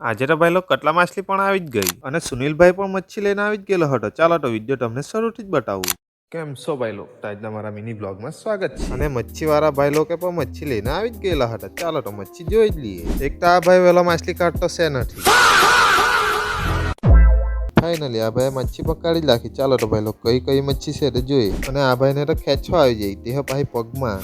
આજે તો ભાઈ લોકો કટલા માછલી પણ આવી જ ગઈ અને સુનિલભાઈ પણ મચ્છી લઈને આવી જ ગયેલો હતો. ચાલો તો વિડીયો તમને શરૂથી જ બતાવું. કેમ છો ભાઈ લોકો? આજના મારા મિની બ્લોગમાં સ્વાગત છે. અને મચ્છી વાળા ભાઈ લોકો પણ મચ્છી લઈને આવી જ ગયેલા હતા. ચાલો તો મચ્છી જોઈ જ લઈએ. એક તો આ ભાઈ વેલો માછલી કાઢતો છે નથી. ફાઇનલી આ ભાઈ મચ્છી પકડી જ રાખી. ચાલો તો ભાઈ લોકો કઈ મચ્છી છે તે જોઈએ. અને આ ભાઈને તો ખેંચવા આવી જાય તે ભાઈ પગમાં.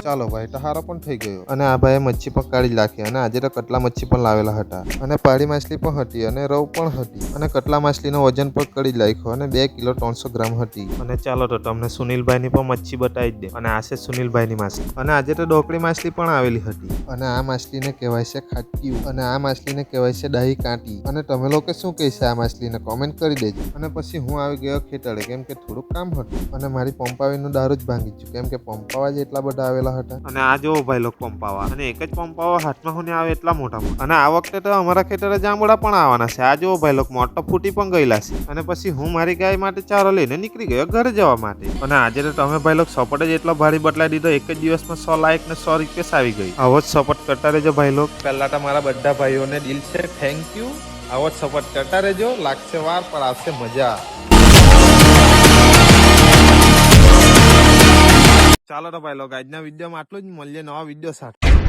ચાલો ભાઈ તો હારો પણ થઈ ગયો. અને આ ભાઈએ મચ્છી પકડી જ રાખી. અને આજે તો કટલા મચ્છી પણ લાવેલા હતા. અને પાડી માછલી પણ હતી અને રવ પણ હતી. અને કટલા માછલીનો વજન પણ કરી જ નાખ્યો. અને 2 કિલો 300 ગ્રામ હતી. અને ચાલો તો તમને સુનિલભાઈની પણ મચ્છી બતાવી જ દે. અને આ છે સુનિલભાઈની માછલી. અને આજે તો ડોકડી માછલી પણ આવેલી હતી. અને આ માછલીને કહેવાય છે ખાટીયું. અને આ માછલીને કહેવાય છે દહી કાંટી. અને તમે લોકો શું કહેશે આ માછલીને કોમેન્ટ કરી દેજો. અને પછી હું આવી ગયો ખેતરે કેમ કે થોડુંક કામ હતું. અને મારી પંપાવીનું દારૂ જ ભાંગી ગયું કેમ કે પંપાવા જ એટલા બધા આવેલા. અને આ જોવો ભાઈ લોકો પંપાવા. અને એક જ પંપાવા હાથમાં હોને આવે એટલા મોટા. અને આ વખતે તો અમારા ખેતરે જાંબુડા પણ આવવાના છે. આ જોવો ભાઈ લોકો મોટો ફૂટી પણ ગયેલા છે. અને પછી હું મારી ગાય માટે ચારો લઈને નીકળી ગયો ઘરે જવા માટે. અને આજે તો તમે ભાઈ લોકો સપોર્ટ જ એટલો ભારી બદલાઈ દીધો. એક જ દિવસમાં 100 લાઈક ને 100 રિક્વેસ્ટ આવી ગઈ. આવો જ સપોર્ટ કરતા રહેજો ભાઈ લોકો. પહેલા તો મારા બધા ભાઈઓને દિલ છે થેન્ક યુ. આવો જ સપોર્ટ કરતા રહેજો. લાગશે વાર પણ આવશે મજા. ચાલો તો ભાઈ લોકો આજના વિડીયોમાં આટલું જ. મળીએ નવા વિડીયો સાથે.